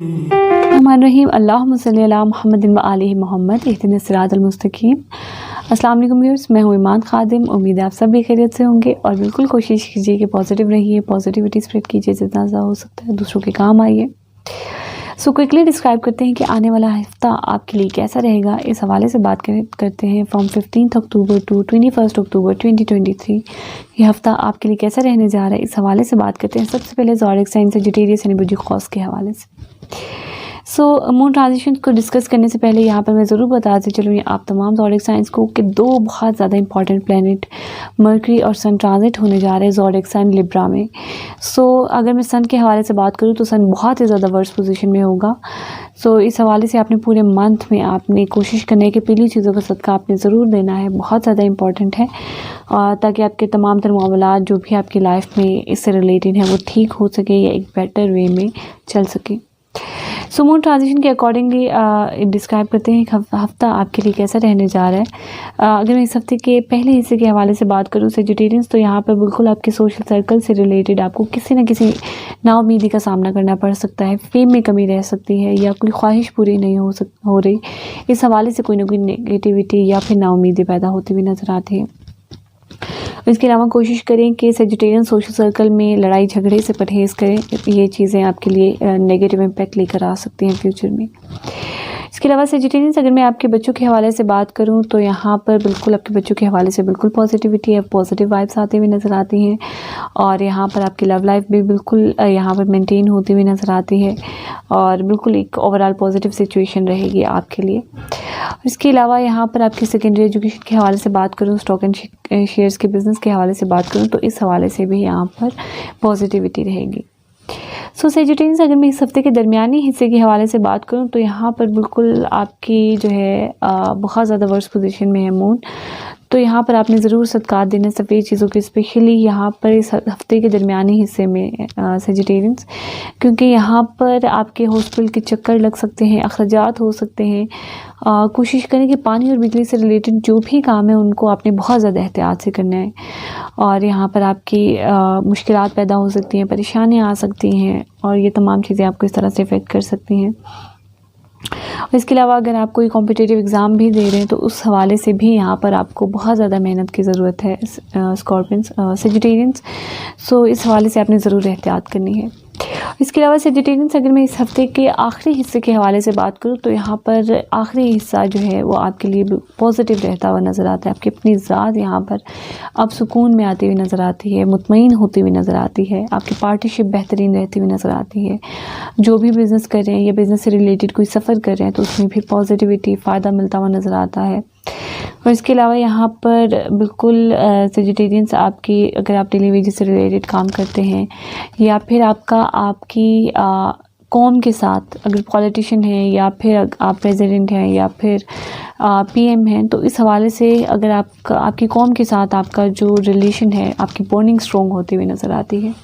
रहीम अल्लाहुम्मा सल्ली अला मुहम्मदिन व आलिहि मुहम्मद इहदिनस सिरातल मुस्तकीम। अस्सलाम वालेकुम व्यूअर्स, मैं हूँ ईमान खादिम। उम्मीद है आप सब भी खैरियत से होंगे और बिल्कुल कोशिश कीजिए कि पॉजिटिव रहिए, पॉजिटिविटी स्प्रेड कीजिए, जितना ज़्यादा हो सकता है दूसरों के काम आइए। सो क्विकली डिस्क्राइब करते हैं कि आने वाला हफ्ता आपके लिए कैसा रहेगा। इस हवाले से बात करते हैं फ्रॉम 15 अक्टूबर टू 21 अक्टूबर 2023। ये हफ्ता आपके लिए कैसा रहने जा रहा है, इस हवाले से बात करते हैं। सबसे पहले ज़ोडिएक साइन सजिटेरियस यानी बुर्ज कौस के हवाले से। मून ट्रांजिशन को डिस्कस करने से पहले यहाँ पर मैं ज़रूर बताते चलूँ आप तमाम ज़ोडिएक साइंस को कि दो बहुत ज़्यादा इंपॉर्टेंट प्लैनेट मरकरी और सन ट्रांजिट होने जा रहे हैं ज़ोडिएक साइन लिब्रा में। अगर मैं सन के हवाले से बात करूँ तो सन बहुत ही ज़्यादा वर्स्ट पोजीशन में होगा। इस हवाले से आपने पूरे मंथ में आपने कोशिश करनी है कि पीली चीज़ों का सदका आपने ज़रूर देना है, बहुत ज़्यादा इंपॉर्टेंट है, ताकि आपके तमाम तर मामलात जो भी आपकी लाइफ में इससे रिलेटेड हैं वो ठीक हो सके या एक बेटर वे में चल सके। मून ट्रांजिशन के अकॉर्डिंगली डिस्क्राइब करते हैं हफ्ता आपके लिए कैसा रहने जा रहा है। अगर मैं इस हफ्ते के पहले हिस्से के हवाले से बात करूँ सजिटेरियंस, तो यहाँ पर बिल्कुल आपके सोशल सर्कल से रिलेटेड आपको किसी न किसी नाउम्मीदी का सामना करना पड़ सकता है। फेम में कमी रह सकती है या कोई ख्वाहिश पूरी नहीं हो रही। इस हवाले से कोई ना कोई नेगेटिविटी या फिर नाउम्मीदी पैदा होती हुई नज़र आती है। इसके अलावा कोशिश करें कि सजिटेरियन सोशल सर्कल में लड़ाई झगड़े से परहेज़ करें। ये चीज़ें आपके लिए नेगेटिव इम्पैक्ट लेकर आ सकती हैं फ्यूचर में। इसके अलावा सजिटेरियंस, अगर मैं आपके बच्चों के हवाले से बात करूं तो यहाँ पर बिल्कुल आपके बच्चों के हवाले से बिल्कुल पॉजिटिविटी है, पॉजिटिव वाइब्स आती हुई नज़र आती हैं और यहाँ पर आपकी लव लाइफ भी बिल्कुल यहाँ पर मेंटेन होती हुई नज़र आती है और बिल्कुल एक ओवरऑल पॉजिटिव सिचुएशन रहेगी आपके लिए। इसके अलावा यहाँ पर आपकी सेकेंडरी एजुकेशन के हवाले से बात करूँ, स्टॉक एंड शेयर्स के बिज़नेस के हवाले से बात करूँ तो इस हवाले से भी यहाँ पर पॉजिटिविटी रहेगी। सजिटेरियंस, अगर मैं इस हफ्ते के दरमियानी हिस्से के हवाले से बात करूं तो यहाँ पर बिल्कुल आपकी जो है बहुत ज़्यादा वर्स्ट पोजीशन में है मून। तो यहाँ पर आपने ज़रूर सदकात देना सफ़ेद चीज़ों के, स्पेशली यहाँ पर इस हफ्ते के दरमियानी हिस्से में सजिटेरियंस, क्योंकि यहाँ पर आपके हॉस्पिटल के चक्कर लग सकते हैं, अखराजात हो सकते हैं। कोशिश करें कि पानी और बिजली से रिलेटेड जो भी काम है उनको आपने बहुत ज़्यादा एहतियात से करना है और यहाँ पर आपकी मुश्किलात पैदा हो सकती हैं, परेशानियाँ आ सकती हैं और ये तमाम चीज़ें आपको इस तरह से इफ़ेक्ट कर सकती हैं। इसके अलावा अगर आप कोई कॉम्पिटिटिव एग्ज़ाम भी दे रहे हैं तो उस हवाले से भी यहाँ पर आपको बहुत ज़्यादा मेहनत की ज़रूरत है स्कॉर्पियंस सजिटेरियंस। इस हवाले से आपने ज़रूर एहतियात करनी है। इसके अलावा सजिटेरियंस, अगर मैं इस हफ्ते के आखिरी हिस्से के हवाले से बात करूँ तो यहाँ पर आखिरी हिस्सा जो है वो आपके लिए पॉजिटिव रहता हुआ नज़र आता है। आपकी अपनी ज़ात यहाँ पर अब सुकून में आती हुई नज़र आती है, मुतमईन होती हुई नज़र आती है, आपकी पार्टनरशिप बेहतरीन रहती हुई नज़र आती है। जो भी बिज़नेस कर रहे हैं या बिज़नेस से रिलेटेड कोई सफ़र कर रहे हैं तो उसमें भी पॉजिटिविटी फ़ायदा मिलता हुआ नज़र आता है। और इसके अलावा यहाँ पर बिल्कुल सजिटेरियंस, आपकी अगर आप डेली वेजेस से रिलेटेड काम करते हैं या फिर आपकी कौम के साथ अगर पॉलिटिशियन हैं या फिर आप प्रेसिडेंट हैं या फिर पीएम हैं, तो इस हवाले से अगर आपकी कौम के साथ आपका जो रिलेशन है, आपकी बॉन्डिंग स्ट्रॉन्ग होती हुई नज़र आती है।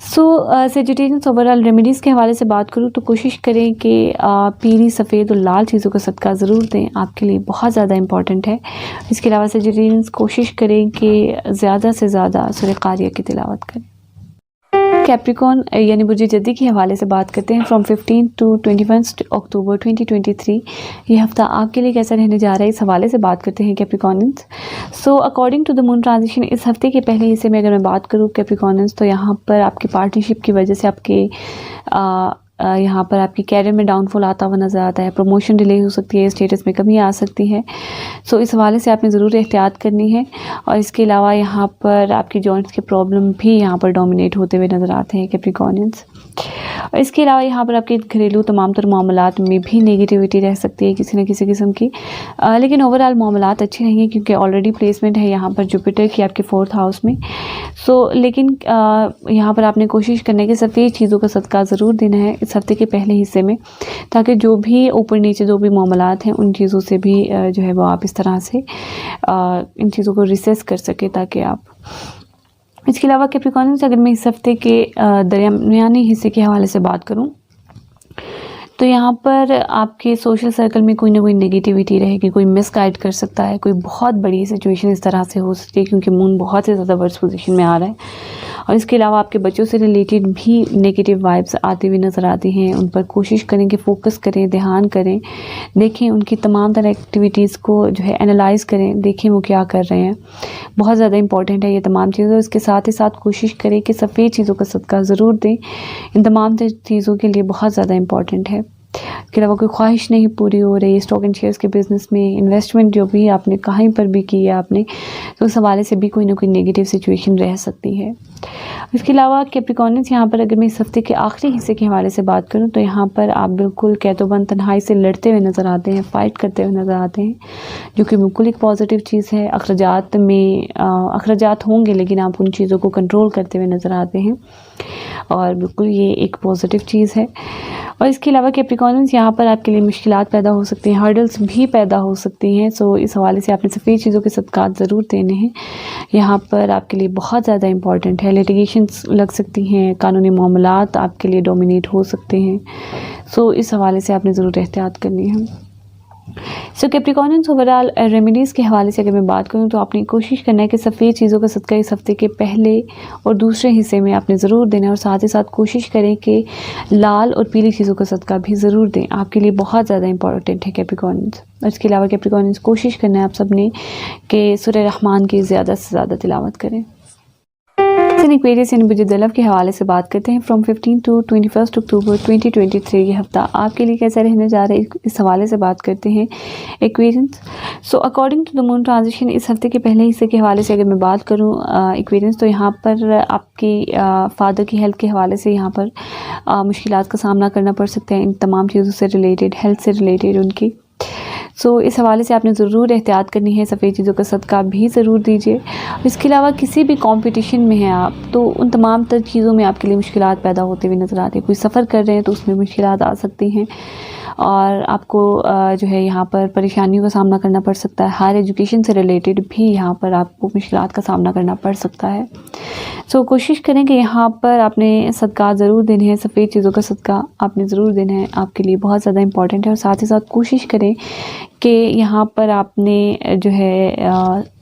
सजिटेरियंस, ओवरऑल रेमेडीज़ के हवाले से बात करूँ तो कोशिश करें कि पीली, सफ़ेद और लाल चीज़ों का सदका ज़रूर दें, आपके लिए बहुत ज़्यादा इंपॉर्टेंट है। इसके अलावा सजिटेरियंस कोशिश करें कि ज़्यादा से ज़्यादा सूरह कारिया की तिलावत करें। कैप्रिकॉर्न यानी बुर्ज जद्दी के हवाले से बात करते हैं फ्रॉम 15 टू 21 अक्टूबर 2023। ये हफ्ता आपके लिए कैसा रहने जा रहा है, इस हवाले से बात करते हैं Capricornians. According to the moon transition, इस हफ्ते के पहले हिस्से में अगर मैं बात करूँ कैप्रिकॉर्नियंस, तो यहाँ पर आपकी पार्टनरशिप की वजह से आपके यहाँ पर आपकी कैरियर में डाउनफॉल आता हुआ नज़र आता है, प्रमोशन डिले हो सकती है, स्टेटस में कमी आ सकती है। इस हवाले से आपने ज़रूर एहतियात करनी है। और इसके अलावा यहाँ पर आपकी जॉइंट्स के प्रॉब्लम भी यहाँ पर डोमिनेट होते हुए नज़र आते हैं कैप्रिकॉर्नियंस। और इसके अलावा यहाँ पर आपके घरेलू तमाम तर मामलात में भी नेगेटिविटी रह सकती है किसी न किसी किस्म की, लेकिन ओवरऑल मामलात अच्छे रहेंगे क्योंकि ऑलरेडी प्लेसमेंट है यहाँ पर जुपिटर की आपके 4th हाउस में। लेकिन यहाँ पर आपने कोशिश करने की सफ़ेद चीज़ों का सदका ज़रूर देना है इस हफ्ते के पहले हिस्से में, ताकि जो भी ऊपर नीचे जो भी मामलात हैं उन चीज़ों से भी जो है वो आप इस तरह से इन चीज़ों को रिसेस कर सके ताकि आप। इसके अलावा कैप्रिकॉर्नियंस, अगर मैं इस हफ्ते के दरमियानी हिस्से के हवाले से बात करूं तो यहाँ पर आपके सोशल सर्कल में कोई ना कोई नेगेटिविटी रहेगी, कोई मिसगाइड कर सकता है, कोई बहुत बड़ी सिचुएशन इस तरह से हो सकती है क्योंकि मून बहुत ही ज़्यादा वर्स्ट पोजीशन में आ रहा है। और इसके अलावा आपके बच्चों से रिलेटेड भी नेगेटिव वाइब्स आती हुई नज़र आती हैं। उन पर कोशिश करें कि फ़ोकस करें, ध्यान करें, देखें उनकी तमाम तरह एक्टिविटीज़ को जो है एनालाइज करें, देखें वो क्या कर रहे हैं। बहुत ज़्यादा इंपॉर्टेंट है ये तमाम चीज़ें। इसके साथ ही साथ कोशिश करें कि सफ़ेद चीज़ों का सदका ज़रूर दें। इन तमाम चीज़ों के लिए बहुत ज़्यादा इंपॉर्टेंट है। इसके अलावा कोई ख्वाहिश नहीं पूरी हो रही, स्टॉक एंड शेयर्स के बिज़नेस में इन्वेस्टमेंट जो भी आपने कहीं पर भी की है आपने, तो उस हवाले से भी कोई ना कोई नेगेटिव सिचुएशन रह सकती है। इसके अलावा कैप्रिकॉर्नियंस, यहाँ पर अगर मैं इस हफ्ते के आखिरी हिस्से के हवाले से बात करूँ तो यहाँ पर आप बिल्कुल कैतोबंद तन्हाई से लड़ते हुए नज़र आते हैं, फ़ाइट करते हुए नज़र आते हैं, जो कि बिल्कुल एक पॉजिटिव चीज़ है। अखराजात में अखराजात होंगे लेकिन आप उन चीज़ों को कंट्रोल करते हुए नज़र आते हैं और बिल्कुल ये एक पॉजिटिव चीज़ है। और इसके अलावा कैप्रिकॉर्नियंस, यहाँ पर आपके लिए मुश्किलात पैदा हो सकती हैं, हर्डल्स भी पैदा हो सकती हैं। सो इस हवाले से आपने सफ़ेद चीज़ों के सदक़ात ज़रूर देने हैं। यहाँ पर आपके लिए बहुत ज़्यादा इंपॉर्टेंट है। लिटिगेशंस लग सकती हैं, कानूनी मामलात आपके लिए डोमिनेट हो सकते हैं। सो इस हवाले से आपने ज़रूर एहतियात करनी है। सो कैप्रिकॉर्नियंस, ओवरऑल रेमेडीज़ के हवाले से अगर मैं बात करूँ तो आपने कोशिश करना है कि सफ़ेद चीज़ों का सदका इस हफ्ते के पहले और दूसरे हिस्से में आपने ज़रूर देना है और साथ ही साथ कोशिश करें कि लाल और पीली चीज़ों का सदका भी ज़रूर दें। आपके लिए बहुत ज़्यादा इंपॉर्टेंट है कैप्रिकॉर्नियंस। और इसके अलावा कैप्रिकॉर्नियंस, कोशिश करना है आप सब ने कि सूरह रहमान की ज़्यादा से ज़्यादा तिलावत करें। एक्वेरियस यानी बुजुर्ग के हवाले से बात करते हैं। फ्रॉम 15 to 21 अक्टूबर 2023 ये हफ्ता आपके लिए कैसा रहने जा रहा है, इस हवाले से बात करते हैं Aquarians. So according to the moon transition, इस हफ्ते के पहले हिस्से के हवाले से अगर मैं बात करूं एक्वेरियंस, तो यहाँ पर आपकी फादर की हेल्थ के हवाले से यहाँ पर मुश्किलात का सामना करना पड़ सकता है। इन तमाम चीज़ों से रिलेटेड, हेल्थ से रिलेटेड उनकी। सो इस हवाले से आपने ज़रूर एहतियात करनी है, सफ़ेद चीज़ों का सदका भी ज़रूर दीजिए। इसके अलावा किसी भी कंपटीशन में हैं आप तो उन तमाम तर चीज़ों में आपके लिए मुश्किलात पैदा होते हुए नज़र आते हैं। कोई सफ़र कर रहे हैं तो उसमें मुश्किलात आ सकती हैं और आपको जो है यहाँ पर परेशानियों का सामना करना पड़ सकता है। हायर एजुकेशन से रिलेटेड भी यहाँ पर आपको मुश्किलात का सामना करना पड़ सकता है। सो कोशिश करें कि यहाँ पर आपने सदका ज़रूर देने हैं, सफ़ेद चीज़ों का सदका आपने ज़रूर देना है, आपके लिए बहुत ज़्यादा इंपॉर्टेंट है। और साथ ही साथ कोशिश करें कि यहाँ पर आपने जो है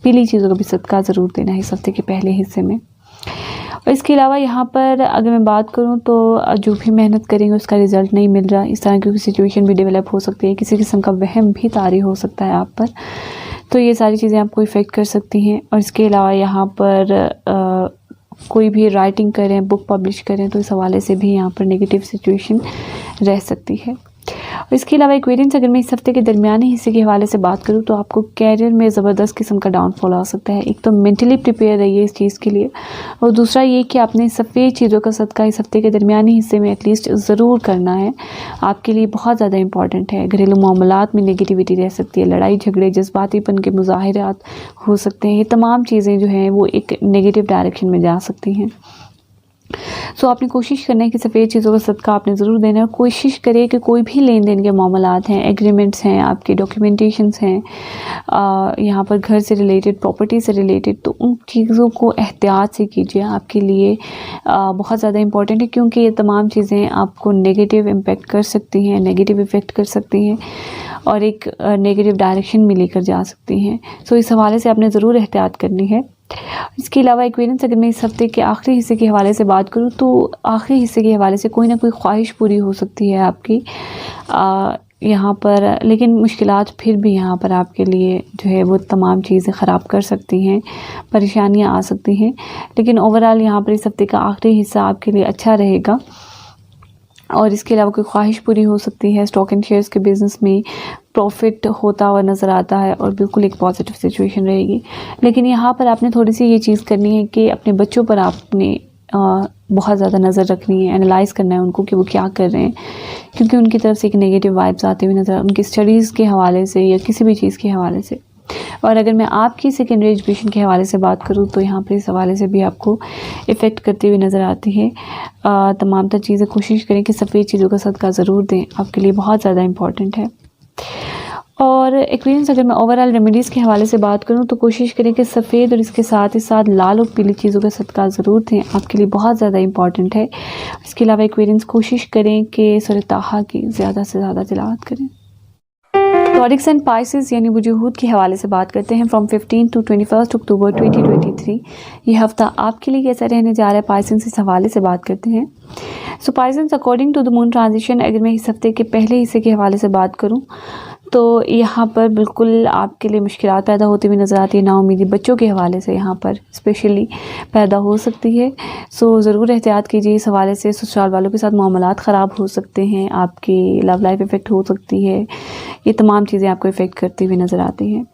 पीली चीज़ों का भी सदका ज़रूर देना है इस हफ्ते के पहले हिस्से में। और इसके अलावा यहाँ पर अगर मैं बात करूँ तो जो भी मेहनत करेंगे उसका रिज़ल्ट नहीं मिल रहा, इस तरह की सिचुएशन भी डेवलप हो सकती है। किसी किस्म का वहम भी तारी हो सकता है आप पर, तो ये सारी चीज़ें आपको इफ़ेक्ट कर सकती हैं। और इसके अलावा यहाँ पर कोई भी राइटिंग करें, बुक पब्लिश करें तो इस हवाले से भी यहाँ पर नेगेटिव सिचुएशन रह सकती है। और इसके अलावा एक्वेरियंस, अगर मैं इस हफ्ते के दरमियानी हिस्से के हवाले से बात करूँ तो आपको कैरियर में ज़बरदस्त किस्म का डाउनफॉल आ सकता है। एक तो मेंटली प्रिपेयर रहिए इस चीज़ के लिए, और दूसरा ये कि आपने सफ़ेद चीज़ों का सदका इस हफ्ते के दरमियानी हिस्से में एटलीस्ट ज़रूर करना है। आपके लिए बहुत ज़्यादा इंपॉर्टेंट है। घरेलू मामलात में नेगेटिविटी रह सकती है, लड़ाई झगड़े, जज्बातीपन के मुजाहरात हो सकते हैं। ये तमाम चीज़ें जो हैं वो एक नेगेटिव डायरेक्शन में जा सकती हैं। सो आपने कोशिश करना है कि सफ़ेद चीज़ों का सदका आपने ज़रूर देना है। कोशिश करिए कि कोई भी लेन देन के मामलात हैं, एग्रीमेंट्स हैं, आपके डॉक्यूमेंटेशंस हैं, यहाँ पर घर से रिलेटेड, प्रॉपर्टी से रिलेटेड, तो उन चीज़ों को एहतियात से कीजिए। आपके लिए बहुत ज़्यादा इंपॉर्टेंट है क्योंकि ये तमाम चीज़ें आपको नेगेटिव इम्पेक्ट कर सकती हैं, नेगेटिव इफ़ेक्ट कर सकती हैं और एक नेगेटिव डायरेक्शन में लेकर जा सकती हैं। सो इस हवाले से आपने ज़रूर एहतियात करनी है। इसके अलावा एक्वेरियंस, अगर मैं इस हफ्ते के आखिरी हिस्से के हवाले से बात करूँ तो आखिरी हिस्से के हवाले से कोई ना कोई ख्वाहिश पूरी हो सकती है आपकी यहाँ पर, लेकिन मुश्किलात फिर भी यहाँ पर आपके लिए जो है वो तमाम चीज़ें ख़राब कर सकती हैं, परेशानियाँ आ सकती हैं। लेकिन ओवरऑल यहाँ पर इस हफ्ते का आखिरी हिस्सा आपके लिए अच्छा रहेगा। और इसके अलावा कोई ख्वाहिश पूरी हो सकती है। स्टॉक एंड शेयर्स के बिज़नेस में प्रॉफिट होता हुआ नज़र आता है और बिल्कुल एक पॉजिटिव सिचुएशन रहेगी। लेकिन यहाँ पर आपने थोड़ी सी ये चीज़ करनी है कि अपने बच्चों पर आपने बहुत ज़्यादा नज़र रखनी है, एनालाइज़ करना है उनको कि वो क्या कर रहे हैं, क्योंकि उनकी तरफ से एक नेगेटिव वाइब्स आते हुए नज़र, उनकी स्टडीज़ के हवाले से या किसी भी चीज़ के हवाले से। और अगर मैं आपकी सेकेंडरी एजुकेशन के हवाले से बात करूँ तो यहाँ पर इस हवाले से भी आपको इफ़ेक्ट करती हुई नज़र आती है। तमाम तर चीज़ें कोशिश करें कि सफ़ेद चीज़ों का सदका ज़रूर दें, आपके लिए बहुत ज़्यादा इम्पॉर्टेंट है। और एक्वेरियंस अगर मैं ओवरऑल रेमेडीज़ के हवाले से बात करूं तो कोशिश करें कि सफ़ेद और इसके साथ ही साथ लाल और पीली चीज़ों का सदका ज़रूर दें, आपके लिए बहुत ज़्यादा इंपॉर्टेंट है। इसके अलावा एक्वेरियंस कोशिश करें कि सूरह ताहा की ज़्यादा से ज़्यादा तिलावत करें। टॉरिक्स एंड पाइसेस यानी वजूहूद के हवाले से बात करते हैं फ्रॉम 15 to 21 अक्टूबर 2023। ये हफ़्ता आपके लिए कैसा रहने जा रहा है, पाइसेंस इस हवाले से बात करते हैं। So Pisceans according to the moon transition, अगर मैं इस हफ्ते के पहले हिस्से के हवाले से बात करूं तो यहाँ पर बिल्कुल आपके लिए मुश्किलात पैदा होती हुई नज़र आती है। नाउमीदी बच्चों के हवाले से यहाँ पर स्पेशली पैदा हो सकती है। सो ज़रूर एहतियात कीजिए इस हवाले से। ससुराल वालों के साथ मामलात ख़राब हो सकते हैं, आपकी लव लाइफ इफ़ेक्ट हो सकती है, ये तमाम चीज़ें आपको इफ़ेक्ट करती हुई नज़र आती हैं।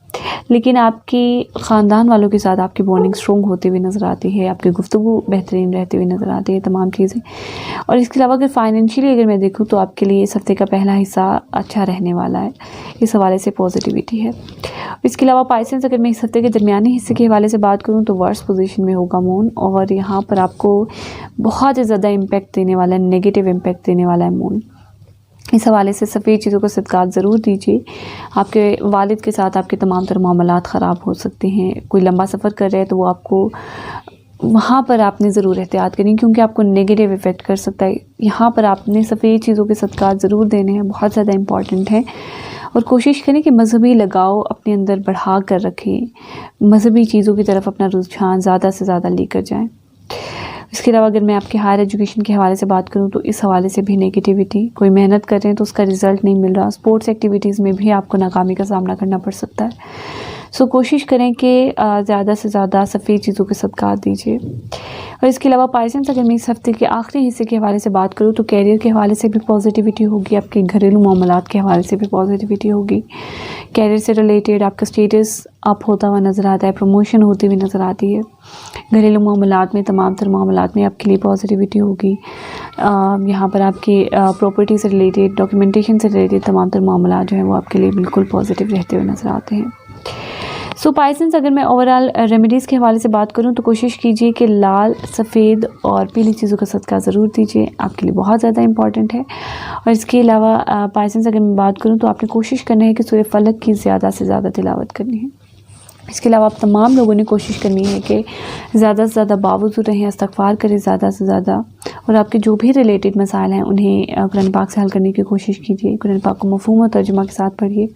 लेकिन आपकी ख़ानदान वालों के साथ आपकी बॉन्डिंग स्ट्रॉन्ग होती हुई नज़र आती है, आपकी गुफ्तगू बेहतरीन रहती हुई नज़र आती है, तमाम चीज़ें। और इसके अलावा अगर फाइनेंशियली अगर मैं देखूँ तो आपके लिए इस हफ्ते का पहला हिस्सा अच्छा रहने वाला है, इस हवाले से पॉजिटिविटी है। इसके अलावा पाइसेंस अगर मैं इस हफ्ते के दरमियानी हिस्से के हवाले से बात करूँ तो वर्स्ट पोजीशन में होगा मून, और यहाँ पर आपको बहुत ही ज़्यादा इम्पेक्ट देने वाला है, नेगेटिव इम्पेक्ट देने वाला है मून। इस हवाले से सफ़ेद चीज़ों को सदक़ात ज़रूर दीजिए। आपके वालिद के साथ आपके तमाम तर मामलात ख़राब हो सकते हैं। कोई लंबा सफ़र कर रहे हैं तो वो आपको वहाँ पर आपने ज़रूर एहतियात करनी, क्योंकि आपको नेगेटिव इफ़ेक्ट कर सकता है। यहाँ पर आपने सफ़ेद चीज़ों के सदक़ात ज़रूर देने हैं, बहुत ज़्यादा इंपॉर्टेंट है। और कोशिश करें कि मजहबी लगाव अपने अंदर बढ़ा कर रखें, मजहबी चीज़ों की तरफ अपना रुझान ज़्यादा से ज़्यादा लेकर जाएँ। इसके अलावा अगर मैं आपके हायर एजुकेशन के हवाले से बात करूं तो इस हवाले से भी नेगेटिविटी, कोई मेहनत कर रहे हैं तो उसका रिज़ल्ट नहीं मिल रहा, स्पोर्ट्स एक्टिविटीज़ में भी आपको नाकामी का सामना करना पड़ सकता है। सो कोशिश करें कि ज़्यादा से ज़्यादा सफ़ेद चीज़ों के सदक़ात दीजिए। और इसके अलावा पाइसेंस अगर मैं इस हफ्ते के आखिरी हिस्से के हवाले से बात करूँ तो कैरियर के हवाले से भी पॉजिटिविटी होगी, आपके घरेलू मामलात के हवाले से भी पॉजिटिविटी होगी। कैरियर से रिलेटेड आपका स्टेटस अप होता हुआ नज़र आता है, प्रमोशन होती हुई नज़र आती है। घरेलू मामलात में, तमाम तर मामलात में आपके लिए पॉजिटिविटी होगी। यहाँ पर आपकी प्रॉपर्टी से रिलेटेड, डॉक्यूमेंटेशन से रिलेटेड तमाम तर मामलात जो हैं वो आपके लिए बिल्कुल पॉजिटिव रहते हुए नज़र आते हैं। सो पाइसेंस अगर मैं ओवरऑल रेमेडीज़ के हवाले से बात करूं तो कोशिश कीजिए कि लाल, सफ़ेद और पीली चीज़ों का सदका ज़रूर दीजिए, आपके लिए बहुत ज़्यादा इंपॉर्टेंट है। और इसके अलावा पाइसेंस अगर मैं बात करूं तो आपने कोशिश करनी है कि सूरह फलक की ज़्यादा से ज़्यादा तिलावत करनी है। इसके अलावा आप तमाम लोगों ने कोशिश करनी है कि ज़्यादा से ज़्यादा बावजूद रहें, इस्तग़फ़ार करें ज़्यादा से ज़्यादा, और आपके जो भी रिलेटेड मसाइल हैं उन्हें कुरान पाक से हल करने की कोशिश कीजिए। कुरान पाक को मफ़हूम और तर्जुमा के साथ पढ़िए।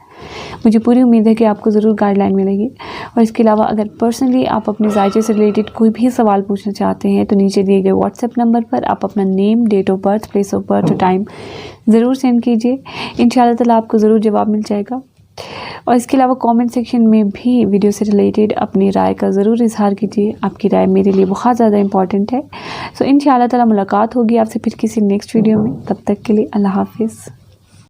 मुझे पूरी उम्मीद है कि आपको ज़रूर गाइडलाइन मिलेगी। और इसके अलावा अगर पर्सनली आप अपने ज़ायचे से रिलेटेड कोई भी सवाल पूछना चाहते हैं तो नीचे दिए गए व्हाट्सएप नंबर पर आप अपना name, date of birth, place of birth और टाइम ज़रूर सेंड कीजिए। इंशाअल्लाह ताला आपको ज़रूर जवाब मिल जाएगा। और इसके अलावा कमेंट सेक्शन में भी वीडियो से रिलेटेड अपनी राय का ज़रूर इजहार कीजिए, आपकी राय मेरे लिए बहुत ज़्यादा इंपॉर्टेंट है। सो इंशाअल्लाह ताला मुलाकात होगी आपसे फिर किसी नेक्स्ट वीडियो में, तब तक के लिए अल्लाह हाफिज़।